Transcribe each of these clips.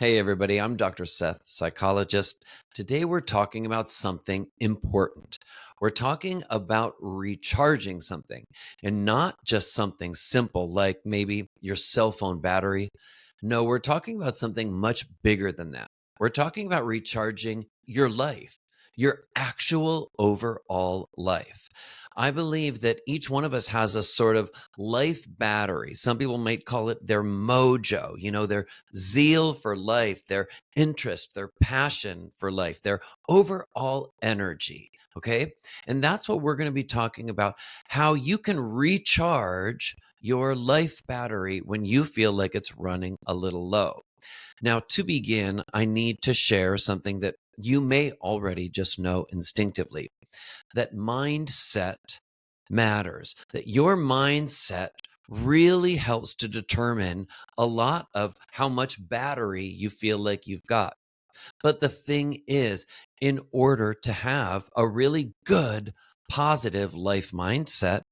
Hey, everybody, I'm Dr. Seth, psychologist. Today, we're talking about something important. We're talking about recharging something and not just something simple like maybe your cell phone battery. No, we're talking about something much bigger than that. We're talking about recharging your life, your actual overall life. I believe that each one of us has a sort of life battery. Some people might call it their mojo, their zeal for life, their interest, their passion for life, their overall energy. Okay. And that's what we're going to be talking about, how you can recharge your life battery when you feel like it's running a little low. Now, to begin, I need to share something that you may already just know instinctively, that mindset matters, that your mindset really helps to determine a lot of how much battery you feel like you've got. But the thing is, in order to have a really good, positive life mindset,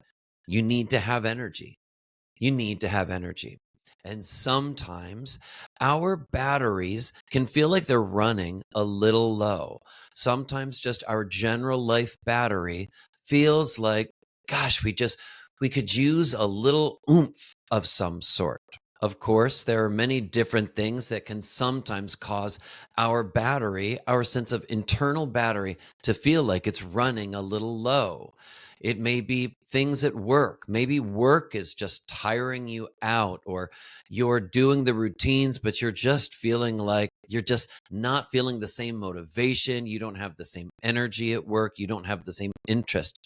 you need to have energy. You need to have energy. And sometimes our batteries can feel like they're running a little low. Sometimes just our general life battery feels like, gosh, we could use a little oomph of some sort. Of course, there are many different things that can sometimes cause our battery, our sense of internal battery, to feel like it's running a little low. It may be things at work. Maybe work is just tiring you out, or you're doing the routines, but you're just feeling like you're just not feeling the same motivation. You don't have the same energy at work. You don't have the same interest.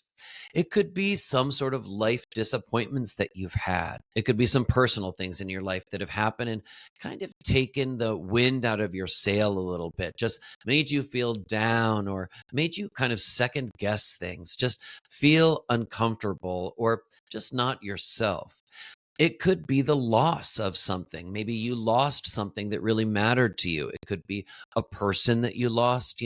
It could be some sort of life disappointments that you've had. It could be some personal things in your life that have happened and kind of taken the wind out of your sail a little bit, just made you feel down or made you kind of second guess things, just feel uncomfortable or just not yourself. It could be the loss of something. Maybe you lost something that really mattered to you. It could be a person that you lost.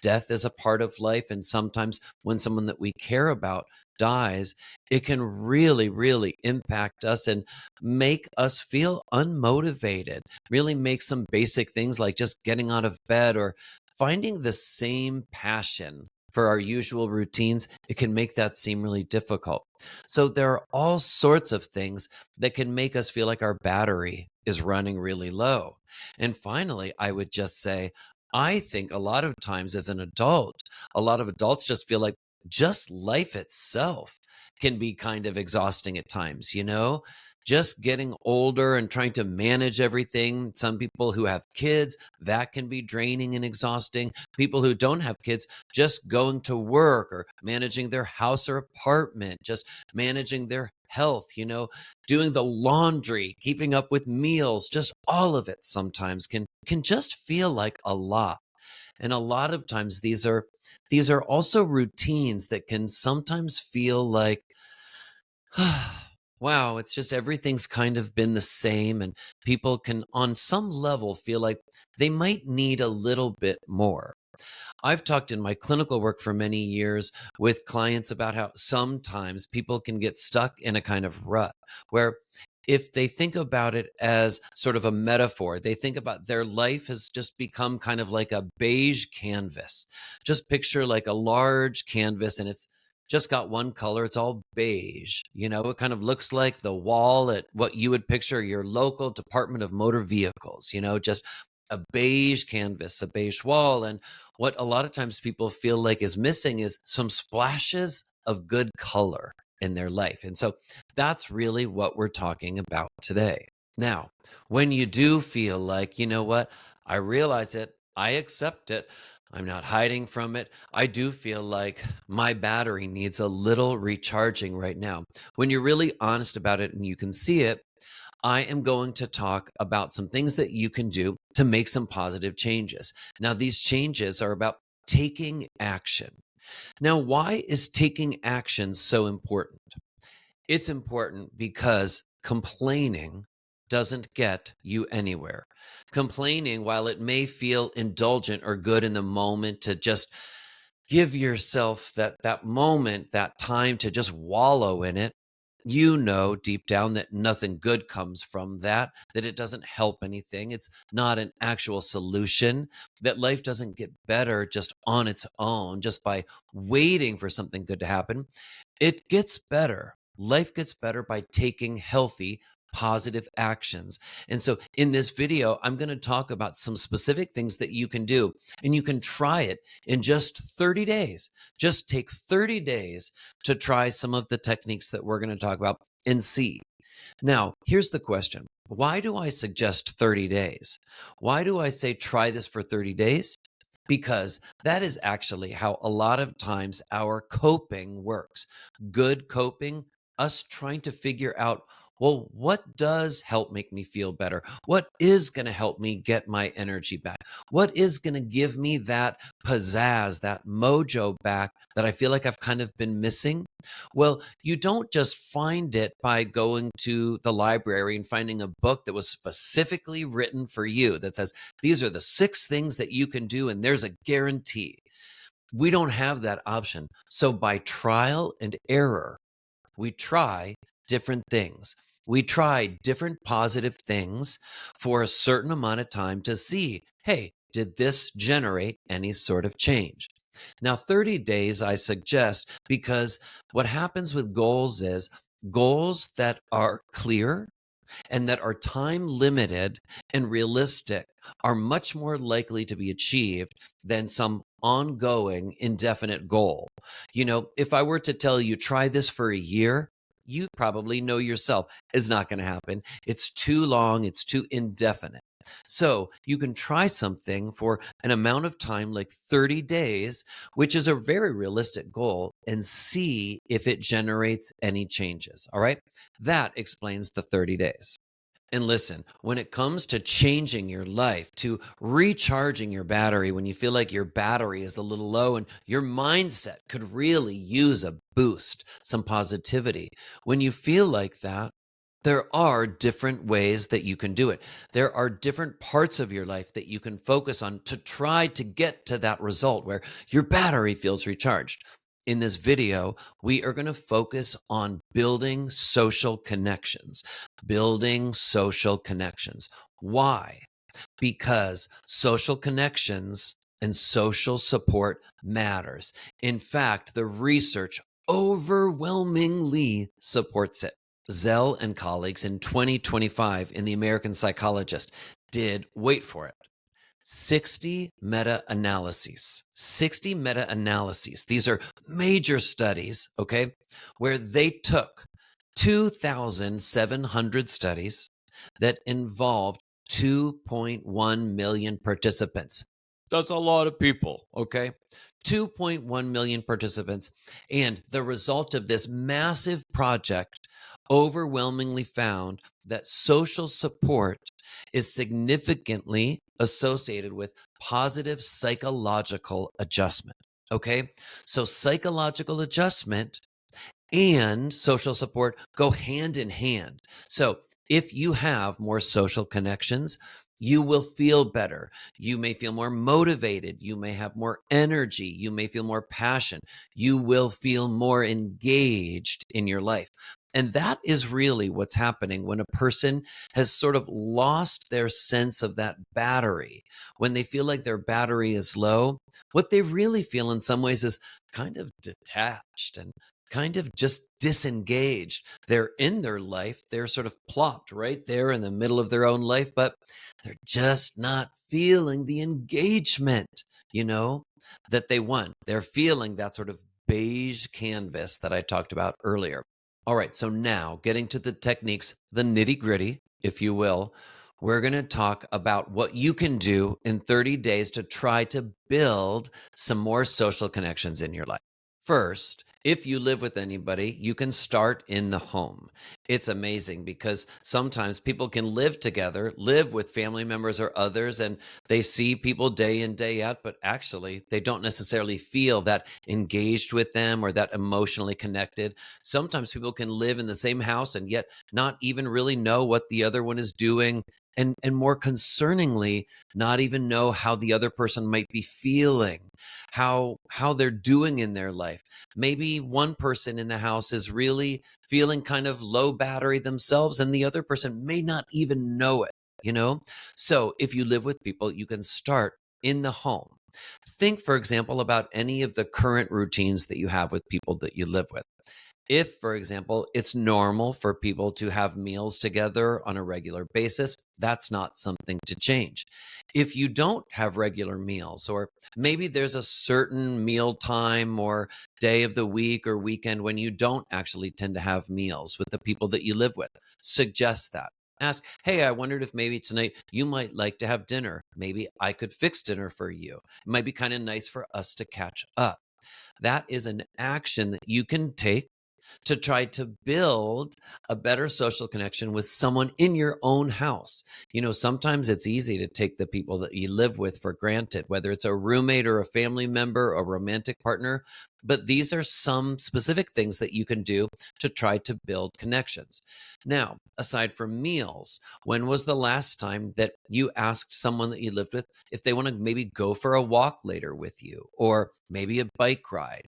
Death is a part of life. And sometimes when someone that we care about dies, it can really, really impact us and make us feel unmotivated, really make some basic things like just getting out of bed or finding the same passion for our usual routines. It can make that seem really difficult. So there are all sorts of things that can make us feel like our battery is running really low. And finally, I would just say, I think a lot of times as an adult, a lot of adults just feel like just life itself can be kind of exhausting at times. Just getting older and trying to manage everything. Some people who have kids, that can be draining and exhausting. People who don't have kids, just going to work or managing their house or apartment, just managing their health, doing the laundry, keeping up with meals, just all of it sometimes can just feel like a lot. And a lot of times these are also routines that can sometimes feel like wow, it's just everything's kind of been the same and people can on some level feel like they might need a little bit more. I've talked in my clinical work for many years with clients about how sometimes people can get stuck in a kind of rut where if they think about it as sort of a metaphor, they think about their life has just become kind of like a beige canvas. Just picture like a large canvas and it's just got one color. It's all beige. It kind of looks like the wall at what you would picture your local Department of Motor Vehicles, just a beige canvas, a beige wall. And what a lot of times people feel like is missing is some splashes of good color in their life. And so that's really what we're talking about today. Now, when you do feel like, you know what, I realize it, I accept it, I'm not hiding from it, I do feel like my battery needs a little recharging right now. When you're really honest about it and you can see it, I am going to talk about some things that you can do to make some positive changes. Now, these changes are about taking action. Now, why is taking action so important? It's important because complaining doesn't get you anywhere. Complaining, while it may feel indulgent or good in the moment to just give yourself that moment, that time to just wallow in it, you know deep down that nothing good comes from that, that it doesn't help anything. It's not an actual solution, that life doesn't get better just on its own, just by waiting for something good to happen. It gets better. Life gets better by taking healthy, positive actions. And so in this video, I'm going to talk about some specific things that you can do, and you can try it in just 30 days. Just take 30 days to try some of the techniques that we're going to talk about and see. Now, here's the question. Why do I suggest 30 days? Why do I say try this for 30 days? Because that is actually how a lot of times our coping works. Good coping, us trying to figure out, well, what does help make me feel better? What is going to help me get my energy back? What is going to give me that pizzazz, that mojo back that I feel like I've kind of been missing? Well, you don't just find it by going to the library and finding a book that was specifically written for you that says, these are the 6 things that you can do, and there's a guarantee. We don't have that option. So by trial and error, we try different things. We try different positive things for a certain amount of time to see, hey, did this generate any sort of change? Now, 30 days I suggest, because what happens with goals is goals that are clear and that are time limited and realistic are much more likely to be achieved than some ongoing indefinite goal. If I were to tell you, try this for a year, you probably know yourself it's not going to happen. It's too long, it's too indefinite. So you can try something for an amount of time, like 30 days, which is a very realistic goal, and see if it generates any changes. All right. That explains the 30 days. And listen, when it comes to changing your life, to recharging your battery when you feel like your battery is a little low and your mindset could really use a boost, some positivity, when you feel like that, there are different ways that you can do it. There are different parts of your life that you can focus on to try to get to that result where your battery feels recharged. In this video, we are going to focus on building social connections. Building social connections. Why? Because social connections and social support matters. In fact, the research overwhelmingly supports it. Zell and colleagues in 2025 in the American Psychologist did, wait for it, 60 meta-analyses. 60 meta-analyses. These are major studies, okay, where they took 2,700 studies that involved 2.1 million participants. That's a lot of people, okay? 2.1 million participants. And the result of this massive project overwhelmingly found that social support is significantly associated with positive psychological adjustment. Okay. So psychological adjustment and social support go hand in hand. So if you have more social connections, you will feel better. You may feel more motivated. You may have more energy. You may feel more passion. You will feel more engaged in your life. And that is really what's happening when a person has sort of lost their sense of that battery. When they feel like their battery is low, what they really feel in some ways is kind of detached and kind of just disengaged. They're in their life, they're sort of plopped right there in the middle of their own life, but they're just not feeling the engagement, that they want. They're feeling that sort of beige canvas that I talked about earlier. All right, so now getting to the techniques, the nitty gritty, if you will, we're going to talk about what you can do in 30 days to try to build some more social connections in your life. First, if you live with anybody, you can start in the home. It's amazing because sometimes people can live together, live with family members or others, and they see people day in, day out, but actually they don't necessarily feel that engaged with them or that emotionally connected. Sometimes people can live in the same house and yet not even really know what the other one is doing and more concerningly, not even know how the other person might be feeling, how they're doing in their life. Maybe one person in the house is really feeling kind of low battery themselves, and the other person may not even know it, you know? So if you live with people, you can start in the home. Think, for example, about any of the current routines that you have with people that you live with. If, for example, it's normal for people to have meals together on a regular basis, that's not something to change. If you don't have regular meals, or maybe there's a certain meal time or day of the week or weekend when you don't actually tend to have meals with the people that you live with, suggest that. Ask, hey, I wondered if maybe tonight you might like to have dinner. Maybe I could fix dinner for you. It might be kind of nice for us to catch up. That is an action that you can take to try to build a better social connection with someone in your own house. Sometimes it's easy to take the people that you live with for granted, whether it's a roommate or a family member or romantic partner. But these are some specific things that you can do to try to build connections. Now, aside from meals, when was the last time that you asked someone that you lived with if they want to maybe go for a walk later with you, or maybe a bike ride?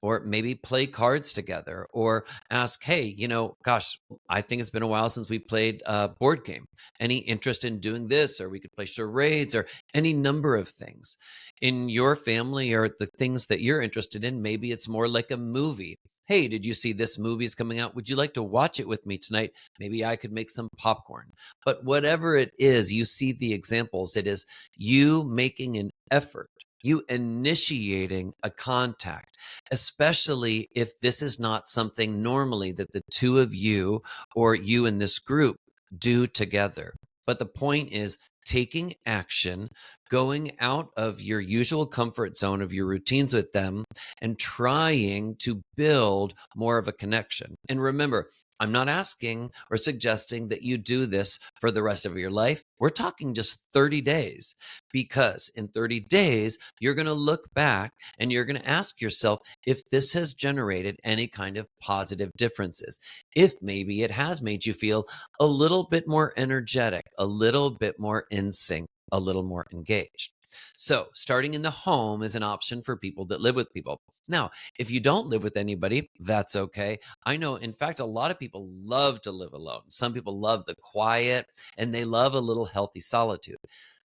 Or maybe play cards together, or ask, hey, gosh, I think it's been a while since we played a board game. Any interest in doing this? Or we could play charades, or any number of things. In your family, or the things that you're interested in, maybe it's more like a movie. Hey, did you see this movie is coming out? Would you like to watch it with me tonight? Maybe I could make some popcorn. But whatever it is, you see the examples. It is you making an effort, you initiating a contact, especially if this is not something normally that the two of you or you in this group do together. But the point is taking action, going out of your usual comfort zone of your routines with them, and trying to build more of a connection. And remember, I'm not asking or suggesting that you do this for the rest of your life. We're talking just 30 days, because in 30 days, you're going to look back and you're going to ask yourself if this has generated any kind of positive differences. If maybe it has made you feel a little bit more energetic, a little bit more in sync, a little more engaged. So, starting in the home is an option for people that live with people. Now, if you don't live with anybody, that's okay. I know, in fact, a lot of people love to live alone. Some people love the quiet, and they love a little healthy solitude.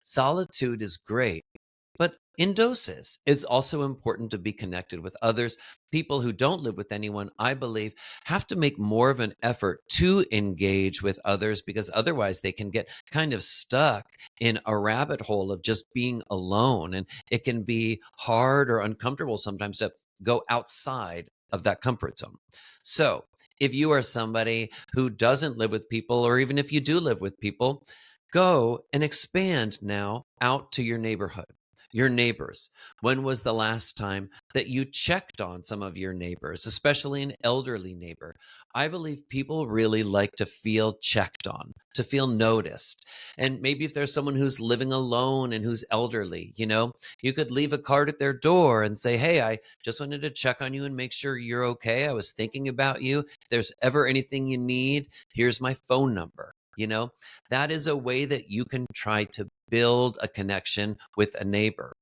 Solitude is great, but in doses. It's also important to be connected with others. People who don't live with anyone, I believe, have to make more of an effort to engage with others, because otherwise they can get kind of stuck in a rabbit hole of just being alone. And it can be hard or uncomfortable sometimes to go outside of that comfort zone. So, if you are somebody who doesn't live with people, or even if you do live with people, go and expand now out to your neighborhood, your neighbors. When was the last time that you checked on some of your neighbors, especially an elderly neighbor? I believe people really like to feel checked on, to feel noticed. And maybe if there's someone who's living alone and who's elderly, you could leave a card at their door and say, hey, I just wanted to check on you and make sure you're okay. I was thinking about you. If there's ever anything you need, here's my phone number. That is a way that you can try to build a connection with a neighbor.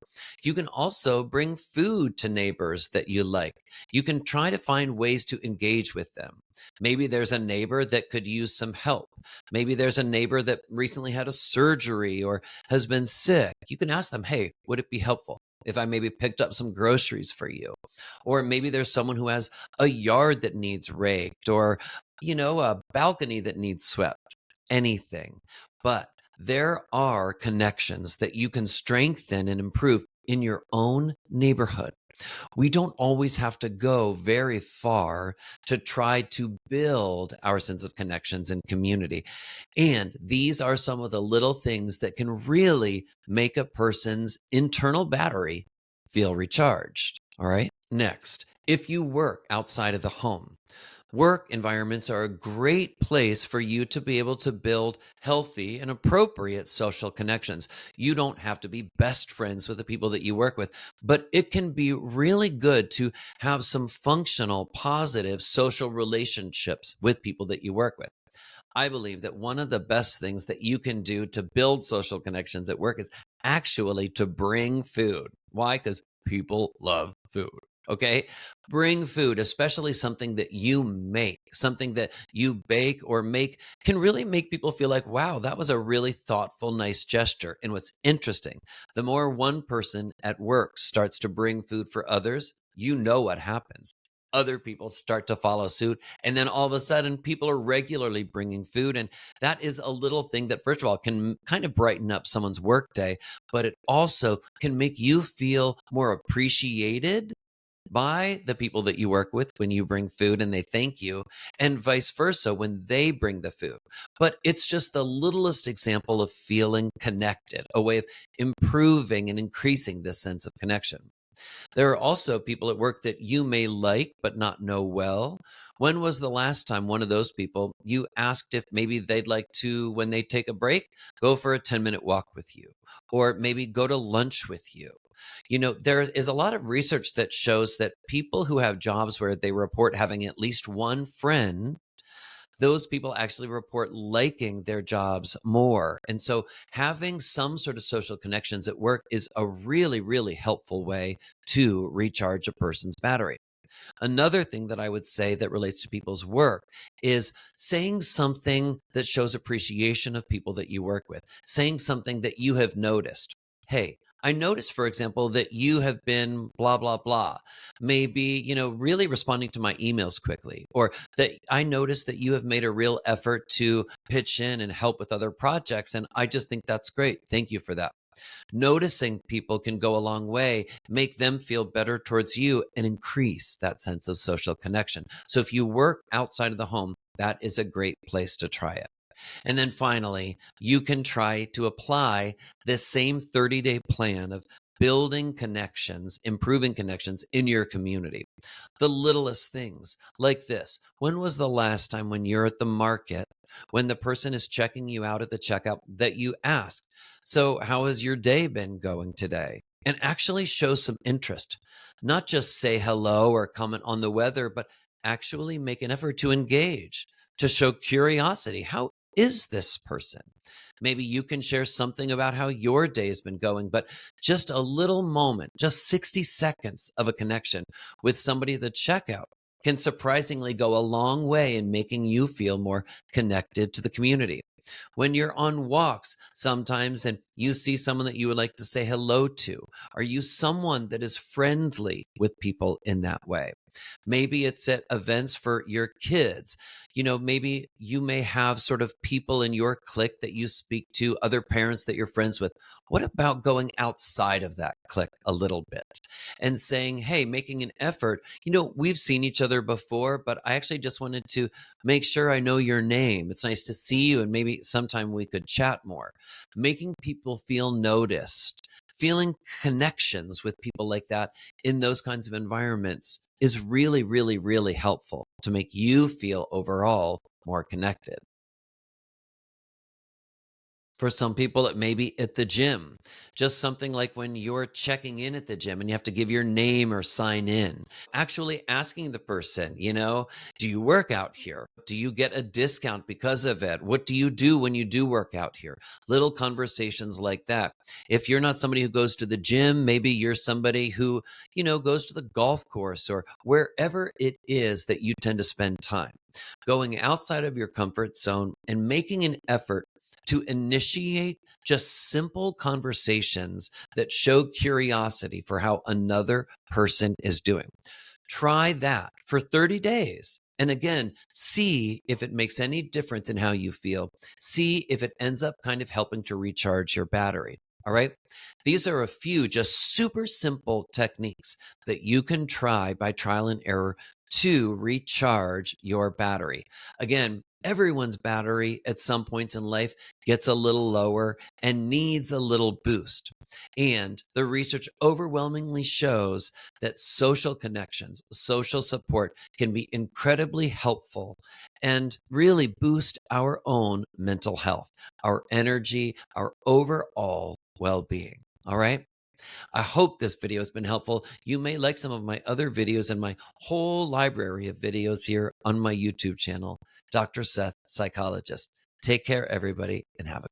You can also bring food to neighbors that you like. You can try to find ways to engage with them. Maybe there's a neighbor that could use some help. Maybe there's a neighbor that recently had a surgery or has been sick. You can ask them, hey, would it be helpful if I maybe picked up some groceries for you? Or maybe there's someone who has a yard that needs raked, or, a balcony that needs swept. Anything. But there are connections that you can strengthen and improve in your own neighborhood. We don't always have to go very far to try to build our sense of connections and community. And these are some of the little things that can really make a person's internal battery feel recharged. All right. Next, if you work outside of the home, work environments are a great place for you to be able to build healthy and appropriate social connections. You don't have to be best friends with the people that you work with, but it can be really good to have some functional, positive social relationships with people that you work with. I believe that one of the best things that you can do to build social connections at work is actually to bring food. Why? Because people love food. Okay. Bring food, especially something that you make, something that you bake or make, can really make people feel like, wow, that was a really thoughtful, nice gesture. And what's interesting, the more one person at work starts to bring food for others, you know what happens. Other people start to follow suit. And then all of a sudden, people are regularly bringing food. And that is a little thing that, first of all, can kind of brighten up someone's workday, but it also can make you feel more appreciated by the people that you work with when you bring food and they thank you, and vice versa when they bring the food. But it's just the littlest example of feeling connected, a way of improving and increasing this sense of connection. There are also people at work that you may like but not know well. When was the last time one of those people you asked if maybe they'd like to, when they take a break, go for a 10-minute walk with you, or maybe go to lunch with you? There is a lot of research that shows that people who have jobs where they report having at least one friend, those people actually report liking their jobs more. And so having some sort of social connections at work is a really, really helpful way to recharge a person's battery. Another thing that I would say that relates to people's work is saying something that shows appreciation of people that you work with, saying something that you have noticed. Hey, I noticed, for example, that you have been blah, blah, blah. Maybe, really responding to my emails quickly, or that I noticed that you have made a real effort to pitch in and help with other projects. And I just think that's great. Thank you for that. Noticing people can go a long way, make them feel better towards you, and increase that sense of social connection. So if you work outside of the home, that is a great place to try it. And then finally, you can try to apply this same 30-day plan of building connections, improving connections in your community. The littlest things like this. When was the last time when you're at the market, when the person is checking you out at the checkout, that you asked, so how has your day been going today? And actually show some interest. Not just say hello or comment on the weather, but actually make an effort to engage, to show curiosity. How is this person? Maybe you can share something about how your day has been going, but just a little moment, just 60 seconds of a connection with somebody at the checkout can surprisingly go a long way in making you feel more connected to the community. When you're on walks sometimes and you see someone that you would like to say hello to, are you someone that is friendly with people in that way? Maybe it's at events for your kids. Maybe you may have sort of people in your clique that you speak to, other parents that you're friends with. What about going outside of that clique a little bit and saying, hey, making an effort? We've seen each other before, but I actually just wanted to make sure I know your name. It's nice to see you, and maybe sometime we could chat more. Making people feel noticed, feeling connections with people like that in those kinds of environments is really, really, really helpful to make you feel overall more connected. For some people, it may be at the gym. Just something like when you're checking in at the gym and you have to give your name or sign in. Actually asking the person, do you work out here? Do you get a discount because of it? What do you do when you do work out here? Little conversations like that. If you're not somebody who goes to the gym, maybe you're somebody who, goes to the golf course or wherever it is that you tend to spend time. Going outside of your comfort zone and making an effort to initiate just simple conversations that show curiosity for how another person is doing. Try that for 30 days. And again, see if it makes any difference in how you feel. See if it ends up kind of helping to recharge your battery. All right. These are a few just super simple techniques that you can try by trial and error to recharge your battery. Again, everyone's battery at some points in life gets a little lower and needs a little boost. And the research overwhelmingly shows that social connections, social support can be incredibly helpful and really boost our own mental health, our energy, our overall well being. All right. I hope this video has been helpful. You may like some of my other videos and my whole library of videos here on my YouTube channel, Dr. Seth Psychologist. Take care, everybody, and have a